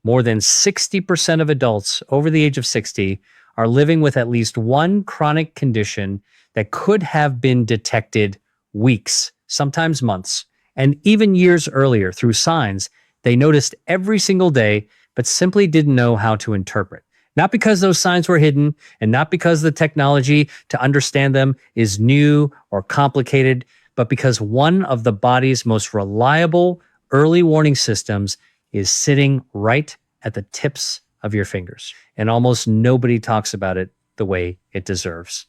More than 60% of adults over the age of 60 are living with at least one chronic condition that could have been detected weeks, sometimes months, and even years earlier through signs they noticed every single day, but simply didn't know how to interpret. Not because those signs were hidden, and not because the technology to understand them is new or complicated, but because one of the body's most reliable early warning systems is sitting right at the tips of your fingers. And almost nobody talks about it the way it deserves.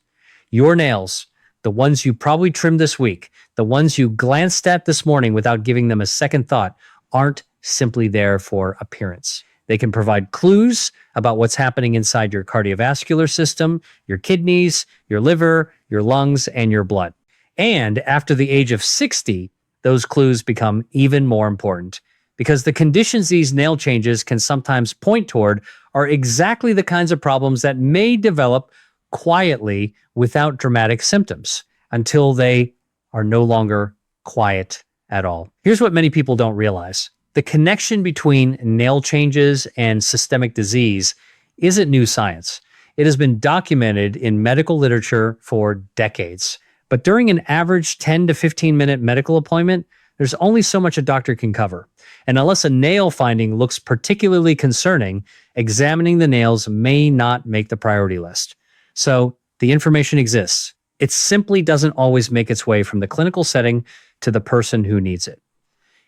Your nails, the ones you probably trimmed this week, the ones you glanced at this morning without giving them a second thought, aren't simply there for appearance. They can provide clues about what's happening inside your cardiovascular system, your kidneys, your liver, your lungs, and your blood. And after the age of 60, those clues become even more important because the conditions these nail changes can sometimes point toward are exactly the kinds of problems that may develop quietly without dramatic symptoms until they are no longer quiet at all. Here's what many people don't realize. The connection between nail changes and systemic disease isn't new science. It has been documented in medical literature for decades. But during an average 10 to 15 minute medical appointment, there's only so much a doctor can cover. And unless a nail finding looks particularly concerning, examining the nails may not make the priority list. So the information exists. It simply doesn't always make its way from the clinical setting to the person who needs it.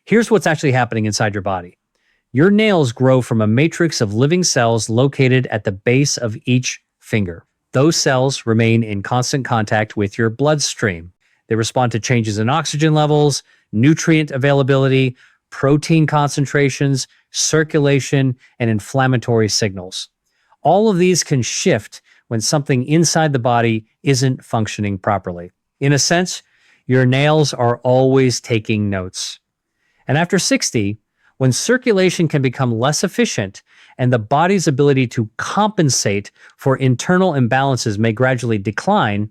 Here's what's actually happening inside your body. Your nails grow from a matrix of living cells located at the base of each finger. Those cells remain in constant contact with your bloodstream. They respond to changes in oxygen levels, nutrient availability, protein concentrations, circulation, and inflammatory signals. All of these can shift when something inside the body isn't functioning properly. In a sense, your nails are always taking notes. And after 60, when circulation can become less efficient and the body's ability to compensate for internal imbalances may gradually decline,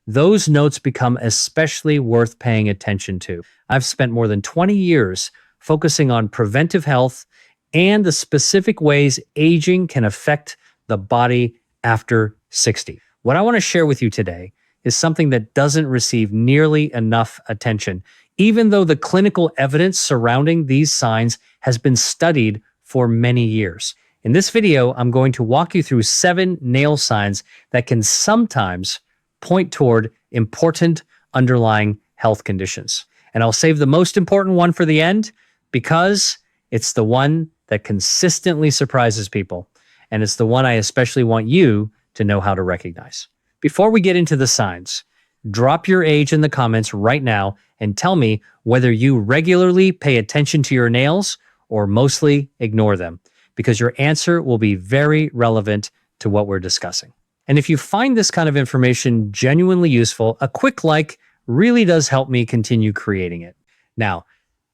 those notes become especially worth paying attention to. I've spent more than 20 years focusing on preventive health and the specific ways aging can affect the body after 60. What I want to share with you today is something that doesn't receive nearly enough attention, even though the clinical evidence surrounding these signs has been studied for many years. In this video, I'm going to walk you through 7 nail signs that can sometimes point toward important underlying health conditions. And I'll save the most important one for the end because it's the one that consistently surprises people. And it's the one I especially want you to know how to recognize. Before we get into the signs, drop your age in the comments right now and tell me whether you regularly pay attention to your nails or mostly ignore them, because your answer will be very relevant to what we're discussing. And if you find this kind of information genuinely useful, a quick like really does help me continue creating it. Now,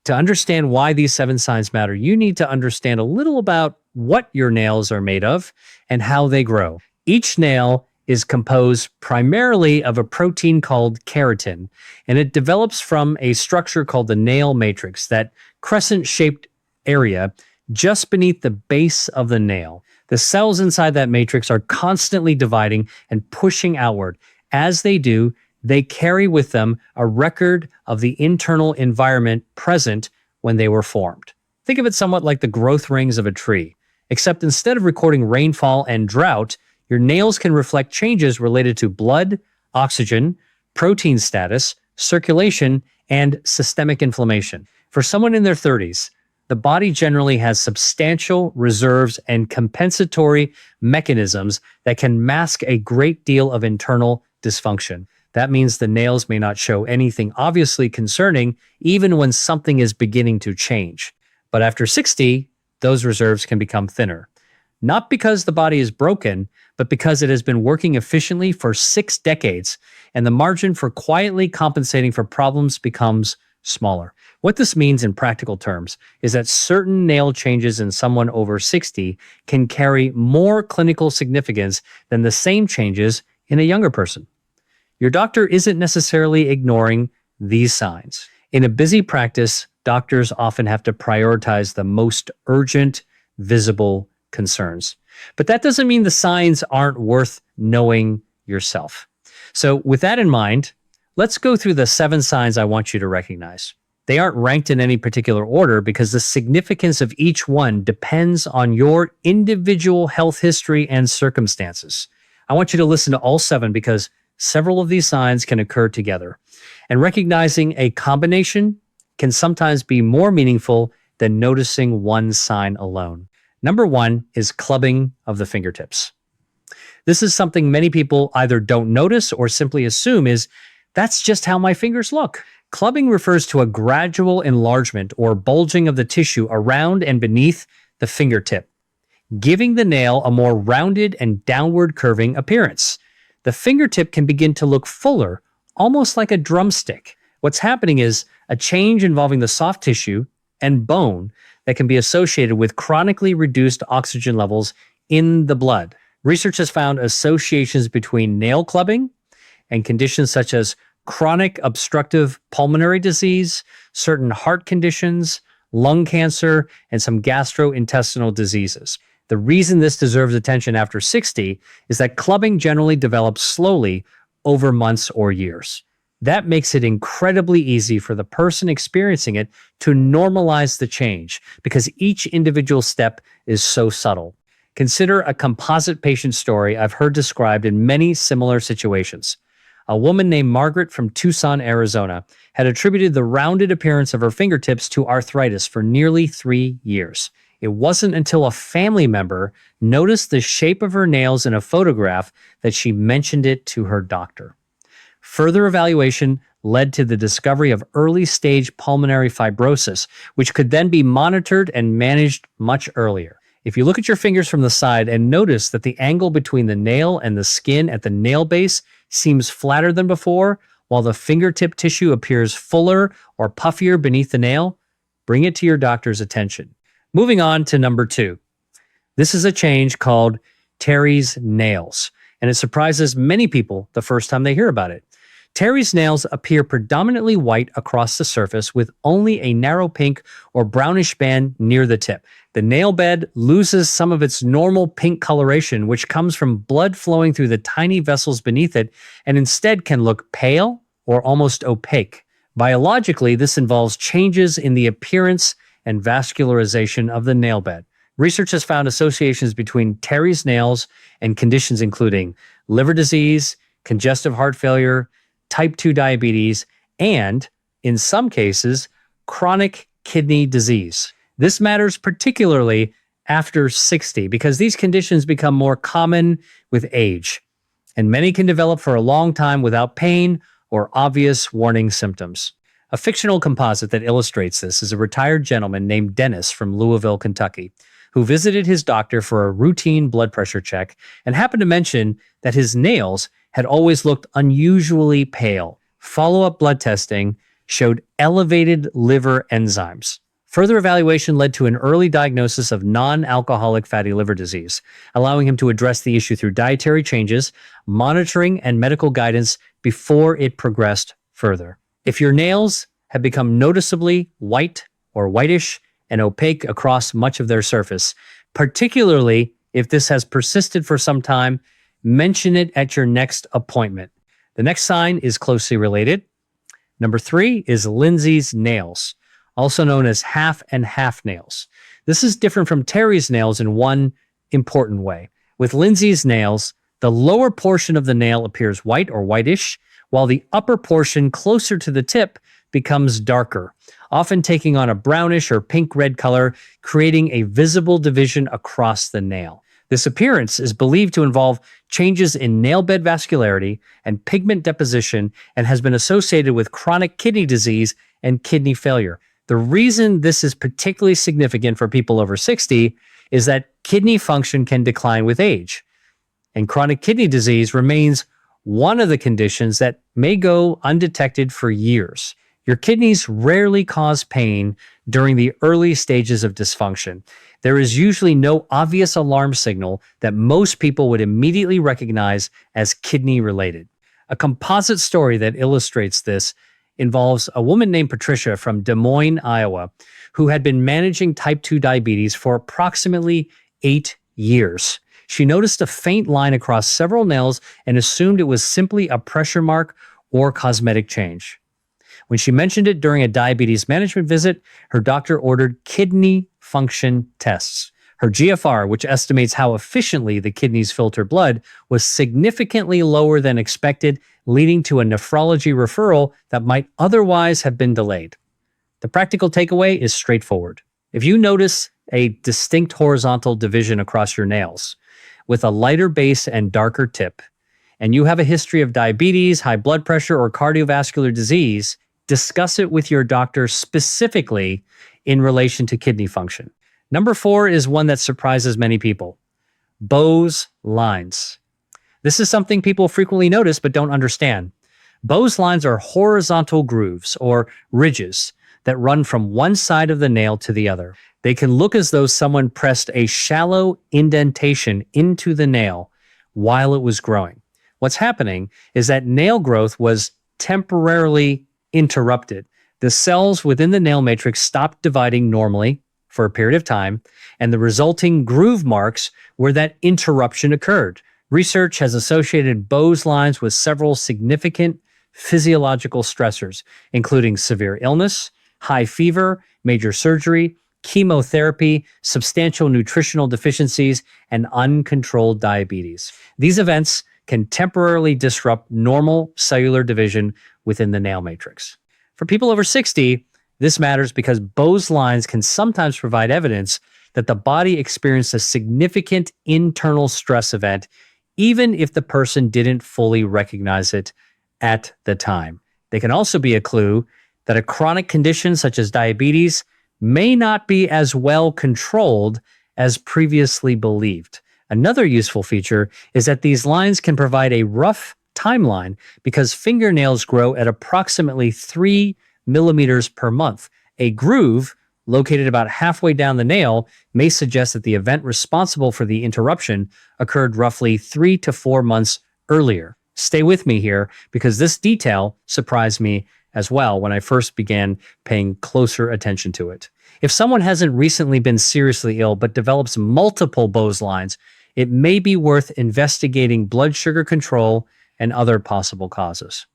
to understand why these 7 signs matter, you need to understand a little about what your nails are made of and how they grow. Each nail is composed primarily of a protein called keratin, and it develops from a structure called the nail matrix, that crescent-shaped area just beneath the base of the nail. The cells inside that matrix are constantly dividing and pushing outward. As they do, they carry with them a record of the internal environment present when they were formed. Think of it somewhat like the growth rings of a tree, except instead of recording rainfall and drought, your nails can reflect changes related to blood, oxygen, protein status, circulation, and systemic inflammation. For someone in their 30s, the body generally has substantial reserves and compensatory mechanisms that can mask a great deal of internal dysfunction. That means the nails may not show anything obviously concerning, even when something is beginning to change. But after 60, those reserves can become thinner. Not because the body is broken, but because it has been working efficiently for 6 decades, and the margin for quietly compensating for problems becomes smaller. What this means in practical terms is that certain nail changes in someone over 60 can carry more clinical significance than the same changes in a younger person. Your doctor isn't necessarily ignoring these signs. In a busy practice, doctors often have to prioritize the most urgent, visible concerns. But that doesn't mean the signs aren't worth knowing yourself. So with that in mind, let's go through the 7 signs I want you to recognize. They aren't ranked in any particular order because the significance of each one depends on your individual health history and circumstances. I want you to listen to all 7 because several of these signs can occur together. And recognizing a combination can sometimes be more meaningful than noticing one sign alone. Number 1 is clubbing of the fingertips. This is something many people either don't notice or simply assume is, that's just how my fingers look. Clubbing refers to a gradual enlargement or bulging of the tissue around and beneath the fingertip, giving the nail a more rounded and downward curving appearance. The fingertip can begin to look fuller, almost like a drumstick. What's happening is a change involving the soft tissue and bone that can be associated with chronically reduced oxygen levels in the blood. Research has found associations between nail clubbing and conditions such as chronic obstructive pulmonary disease, certain heart conditions, lung cancer, and some gastrointestinal diseases. The reason this deserves attention after 60 is that clubbing generally develops slowly over months or years. That makes it incredibly easy for the person experiencing it to normalize the change because each individual step is so subtle. Consider a composite patient story I've heard described in many similar situations. A woman named Margaret from Tucson, Arizona, had attributed the rounded appearance of her fingertips to arthritis for nearly 3 years. It wasn't until a family member noticed the shape of her nails in a photograph that she mentioned it to her doctor. Further evaluation led to the discovery of early-stage pulmonary fibrosis, which could then be monitored and managed much earlier. If you look at your fingers from the side and notice that the angle between the nail and the skin at the nail base seems flatter than before, while the fingertip tissue appears fuller or puffier beneath the nail, bring it to your doctor's attention. Moving on to number 2. This is a change called Terry's nails, and it surprises many people the first time they hear about it. Terry's nails appear predominantly white across the surface with only a narrow pink or brownish band near the tip. The nail bed loses some of its normal pink coloration, which comes from blood flowing through the tiny vessels beneath it, and instead can look pale or almost opaque. Biologically, this involves changes in the appearance and vascularization of the nail bed. Research has found associations between Terry's nails and conditions including liver disease, congestive heart failure, type 2 diabetes, and, in some cases, chronic kidney disease. This matters particularly after 60 because these conditions become more common with age, and many can develop for a long time without pain or obvious warning symptoms. A fictional composite that illustrates this is a retired gentleman named Dennis from Louisville, Kentucky, who visited his doctor for a routine blood pressure check and happened to mention that his nails had always looked unusually pale. Follow-up blood testing showed elevated liver enzymes. Further evaluation led to an early diagnosis of non-alcoholic fatty liver disease, allowing him to address the issue through dietary changes, monitoring, and medical guidance before it progressed further. If your nails have become noticeably white or whitish and opaque across much of their surface, particularly if this has persisted for some time, mention it at your next appointment. The next sign is closely related. Number 3 is Lindsay's nails, also known as half and half nails. This is different from Terry's nails in one important way. With Lindsay's nails, the lower portion of the nail appears white or whitish, while the upper portion closer to the tip becomes darker, often taking on a brownish or pink-red color, creating a visible division across the nail. This appearance is believed to involve changes in nail bed vascularity and pigment deposition and has been associated with chronic kidney disease and kidney failure. The reason this is particularly significant for people over 60 is that kidney function can decline with age, and chronic kidney disease remains one of the conditions that may go undetected for years. Your kidneys rarely cause pain during the early stages of dysfunction. There is usually no obvious alarm signal that most people would immediately recognize as kidney-related. A composite story that illustrates this involves a woman named Patricia from Des Moines, Iowa, who had been managing type 2 diabetes for approximately 8 years. She noticed a faint line across several nails and assumed it was simply a pressure mark or cosmetic change. When she mentioned it during a diabetes management visit, her doctor ordered kidney function tests. Her GFR, which estimates how efficiently the kidneys filter blood, was significantly lower than expected, leading to a nephrology referral that might otherwise have been delayed. The practical takeaway is straightforward. If you notice a distinct horizontal division across your nails with a lighter base and darker tip, and you have a history of diabetes, high blood pressure, or cardiovascular disease, discuss it with your doctor specifically in relation to kidney function. Number 4 is one that surprises many people. Beau's lines. This is something people frequently notice but don't understand. Beau's lines are horizontal grooves or ridges that run from one side of the nail to the other. They can look as though someone pressed a shallow indentation into the nail while it was growing. What's happening is that nail growth was temporarily interrupted. The cells within the nail matrix stopped dividing normally for a period of time, and the resulting groove marks where that interruption occurred. Research has associated Beau's lines with several significant physiological stressors, including severe illness, high fever, major surgery, chemotherapy, substantial nutritional deficiencies, and uncontrolled diabetes. These events can temporarily disrupt normal cellular division within the nail matrix. For people over 60, this matters because Beau's lines can sometimes provide evidence that the body experienced a significant internal stress event, even if the person didn't fully recognize it at the time. They can also be a clue that a chronic condition such as diabetes may not be as well controlled as previously believed. Another useful feature is that these lines can provide a rough timeline because fingernails grow at approximately 3 millimeters per month. A groove located about halfway down the nail may suggest that the event responsible for the interruption occurred roughly 3 to 4 months earlier. Stay with me here because this detail surprised me as well when I first began paying closer attention to it. If someone hasn't recently been seriously ill but develops multiple Beau's lines, it may be worth investigating blood sugar control and other possible causes.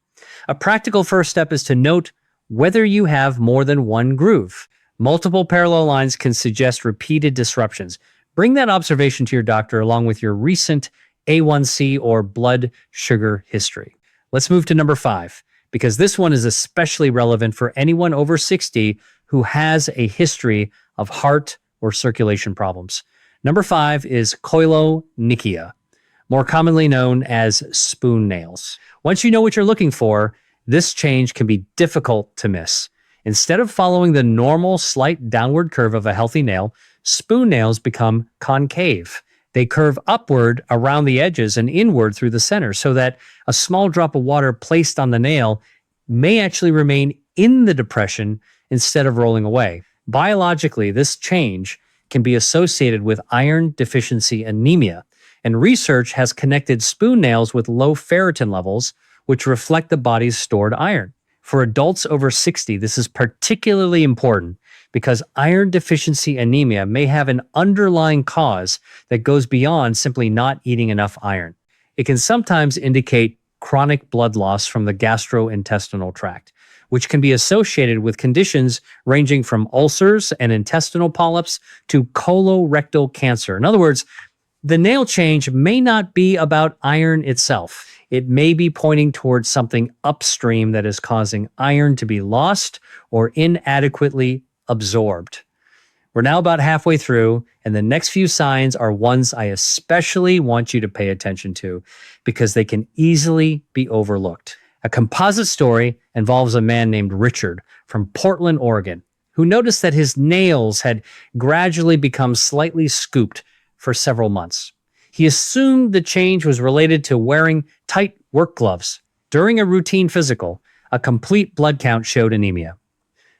A practical first step is to note whether you have more than one groove. Multiple parallel lines can suggest repeated disruptions. Bring that observation to your doctor along with your recent A1C or blood sugar history. Let's move to number 5, because this one is especially relevant for anyone over 60 who has a history of heart or circulation problems. Number 5 is Koilonychia, more commonly known as spoon nails. Once you know what you're looking for, this change can be difficult to miss. Instead of following the normal slight downward curve of a healthy nail, spoon nails become concave. They curve upward around the edges and inward through the center so that a small drop of water placed on the nail may actually remain in the depression instead of rolling away. Biologically, this change can be associated with iron deficiency anemia, and research has connected spoon nails with low ferritin levels, which reflect the body's stored iron. For adults over 60, this is particularly important because iron deficiency anemia may have an underlying cause that goes beyond simply not eating enough iron. It can sometimes indicate chronic blood loss from the gastrointestinal tract, which can be associated with conditions ranging from ulcers and intestinal polyps to colorectal cancer. In other words, the nail change may not be about iron itself. It may be pointing towards something upstream that is causing iron to be lost or inadequately absorbed. We're now about halfway through, and the next few signs are ones I especially want you to pay attention to because they can easily be overlooked. A composite story involves a man named Richard from Portland, Oregon, who noticed that his nails had gradually become slightly scooped for several months. He assumed the change was related to wearing tight work gloves. During a routine physical, a complete blood count showed anemia.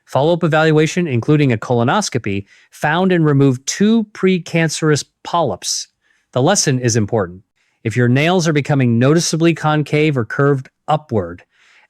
Follow-up evaluation, including a colonoscopy, found and removed 2 precancerous polyps. The lesson is important. If your nails are becoming noticeably concave or curved upward,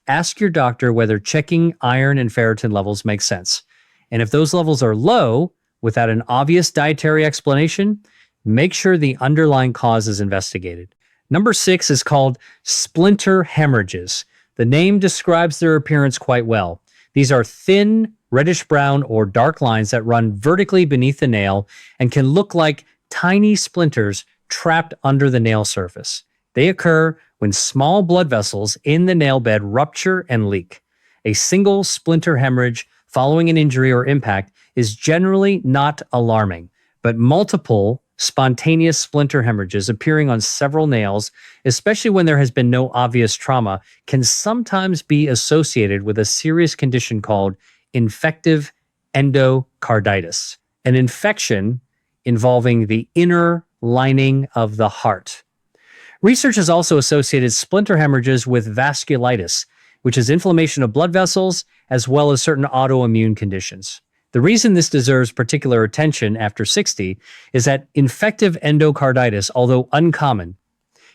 ask your doctor whether checking iron and ferritin levels makes sense. And if those levels are low, without an obvious dietary explanation, make sure the underlying cause is investigated. Number 6 is called splinter hemorrhages. The name describes their appearance quite well. These are thin, reddish-brown or dark lines that run vertically beneath the nail and can look like tiny splinters trapped under the nail surface. They occur when small blood vessels in the nail bed rupture and leak. A single splinter hemorrhage following an injury or impact is generally not alarming, but multiple spontaneous splinter hemorrhages appearing on several nails, especially when there has been no obvious trauma, can sometimes be associated with a serious condition called infective endocarditis, an infection involving the inner lining of the heart. Research has also associated splinter hemorrhages with vasculitis, which is inflammation of blood vessels, as well as certain autoimmune conditions. The reason this deserves particular attention after 60 is that infective endocarditis, although uncommon,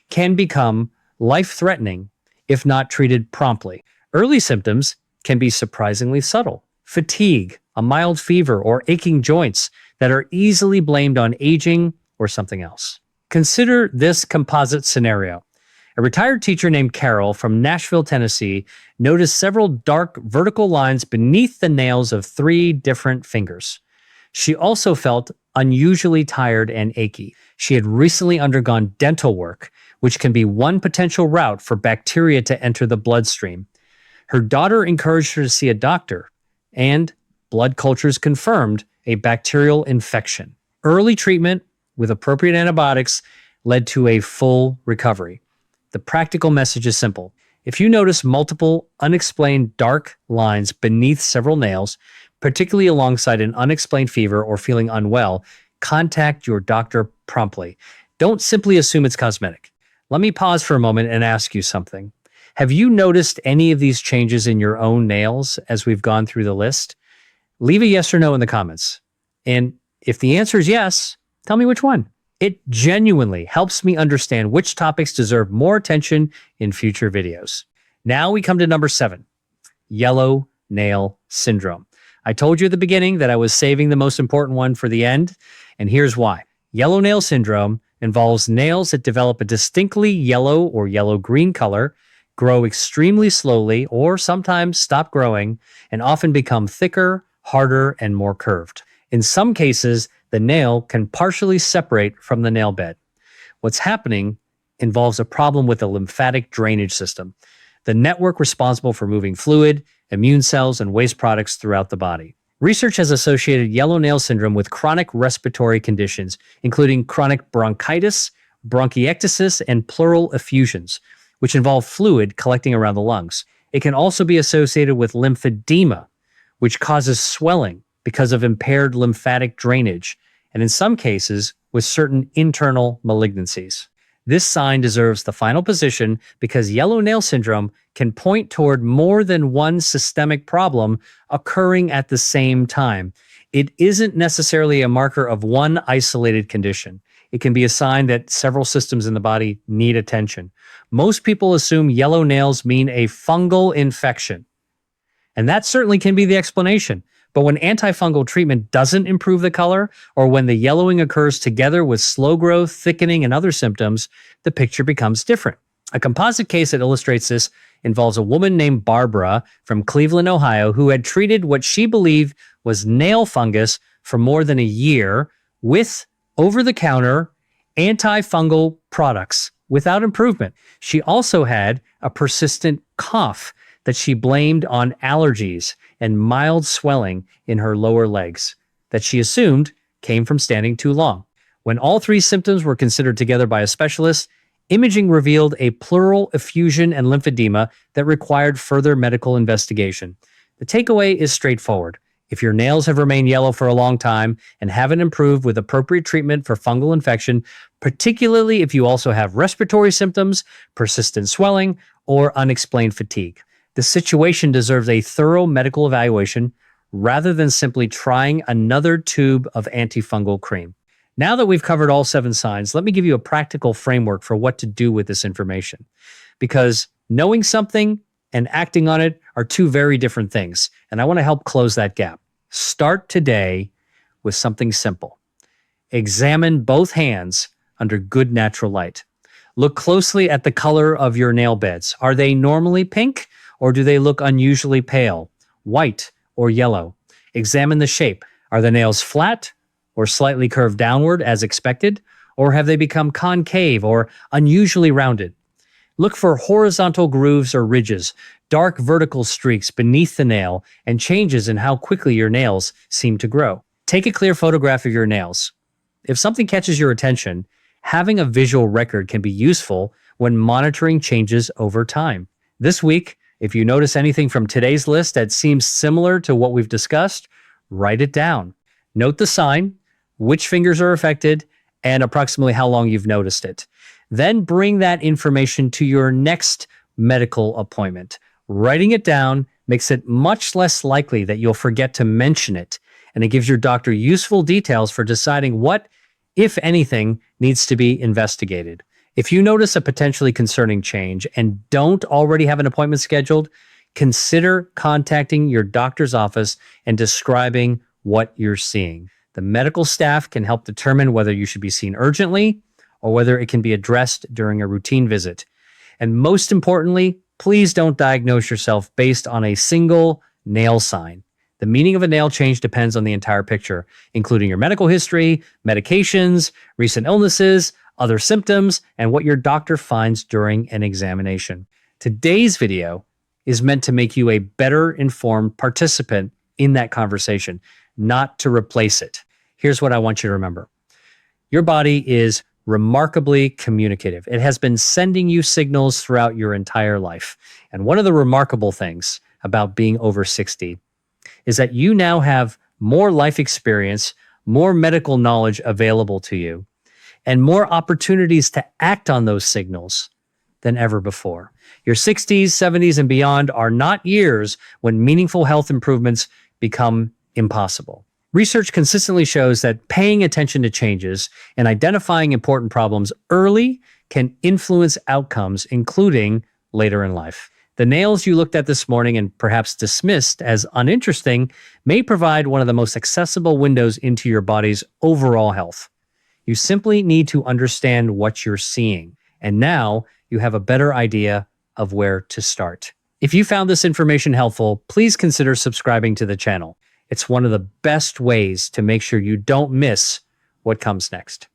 can become life-threatening if not treated promptly. Early symptoms can be surprisingly subtle. Fatigue, a mild fever, or aching joints that are easily blamed on aging or something else. Consider this composite scenario. A retired teacher named Carol from Nashville, Tennessee, noticed several dark vertical lines beneath the nails of 3 different fingers. She also felt unusually tired and achy. She had recently undergone dental work, which can be one potential route for bacteria to enter the bloodstream. Her daughter encouraged her to see a doctor, and blood cultures confirmed a bacterial infection. Early treatment with appropriate antibiotics led to a full recovery. The practical message is simple. If you notice multiple unexplained dark lines beneath several nails, particularly alongside an unexplained fever or feeling unwell, contact your doctor promptly. Don't simply assume it's cosmetic. Let me pause for a moment and ask you something. Have you noticed any of these changes in your own nails as we've gone through the list? Leave a yes or no in the comments. And if the answer is yes, tell me which one. It genuinely helps me understand which topics deserve more attention in future videos. Now we come to number 7, yellow nail syndrome. I told you at the beginning that I was saving the most important one for the end, and here's why. Yellow nail syndrome involves nails that develop a distinctly yellow or yellow-green color, grow extremely slowly, or sometimes stop growing, and often become thicker, harder, and more curved. In some cases, the nail can partially separate from the nail bed. What's happening involves a problem with the lymphatic drainage system, the network responsible for moving fluid, immune cells, and waste products throughout the body. Research has associated yellow nail syndrome with chronic respiratory conditions, including chronic bronchitis, bronchiectasis, and pleural effusions, which involve fluid collecting around the lungs. It can also be associated with lymphedema, which causes swelling because of impaired lymphatic drainage, and in some cases, with certain internal malignancies. This sign deserves the final position because yellow nail syndrome can point toward more than one systemic problem occurring at the same time. It isn't necessarily a marker of one isolated condition. It can be a sign that several systems in the body need attention. Most people assume yellow nails mean a fungal infection, and that certainly can be the explanation. But when antifungal treatment doesn't improve the color, or when the yellowing occurs together with slow growth, thickening, and other symptoms, the picture becomes different. A composite case that illustrates this involves a woman named Barbara from Cleveland, Ohio, who had treated what she believed was nail fungus for more than a year with over-the-counter antifungal products without improvement. She also had a persistent cough that she blamed on allergies and mild swelling in her lower legs that she assumed came from standing too long. When all 3 symptoms were considered together by a specialist, imaging revealed a pleural effusion and lymphedema that required further medical investigation. The takeaway is straightforward. If your nails have remained yellow for a long time and haven't improved with appropriate treatment for fungal infection, particularly if you also have respiratory symptoms, persistent swelling, or unexplained fatigue, the situation deserves a thorough medical evaluation rather than simply trying another tube of antifungal cream. Now that we've covered all 7 signs, let me give you a practical framework for what to do with this information. Because knowing something and acting on it are two very different things. And I want to help close that gap. Start today with something simple. Examine both hands under good natural light. Look closely at the color of your nail beds. Are they normally pink, or do they look unusually pale, white, or yellow? Examine the shape. Are the nails flat or slightly curved downward as expected, or have they become concave or unusually rounded? Look for horizontal grooves or ridges, dark vertical streaks beneath the nail, and changes in how quickly your nails seem to grow. Take a clear photograph of your nails. If something catches your attention, having a visual record can be useful when monitoring changes over time. This week, if you notice anything from today's list that seems similar to what we've discussed, write it down. Note the sign, which fingers are affected, and approximately how long you've noticed it. Then bring that information to your next medical appointment. Writing it down makes it much less likely that you'll forget to mention it, and it gives your doctor useful details for deciding what, if anything, needs to be investigated. If you notice a potentially concerning change and don't already have an appointment scheduled, consider contacting your doctor's office and describing what you're seeing. The medical staff can help determine whether you should be seen urgently or whether it can be addressed during a routine visit. And most importantly, please don't diagnose yourself based on a single nail sign. The meaning of a nail change depends on the entire picture, including your medical history, medications, recent illnesses, other symptoms, and what your doctor finds during an examination. Today's video is meant to make you a better informed participant in that conversation, not to replace it. Here's what I want you to remember. Your body is remarkably communicative. It has been sending you signals throughout your entire life. And one of the remarkable things about being over 60 is that you now have more life experience, more medical knowledge available to you, and more opportunities to act on those signals than ever before. Your 60s, 70s, and beyond are not years when meaningful health improvements become impossible. Research consistently shows that paying attention to changes and identifying important problems early can influence outcomes, including later in life. The nails you looked at this morning and perhaps dismissed as uninteresting may provide one of the most accessible windows into your body's overall health. You simply need to understand what you're seeing. And now you have a better idea of where to start. If you found this information helpful, please consider subscribing to the channel. It's one of the best ways to make sure you don't miss what comes next.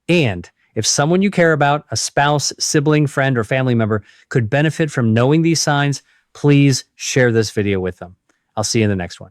And if someone you care about, a spouse, sibling, friend, or family member, could benefit from knowing these signs, please share this video with them. I'll see you in the next one.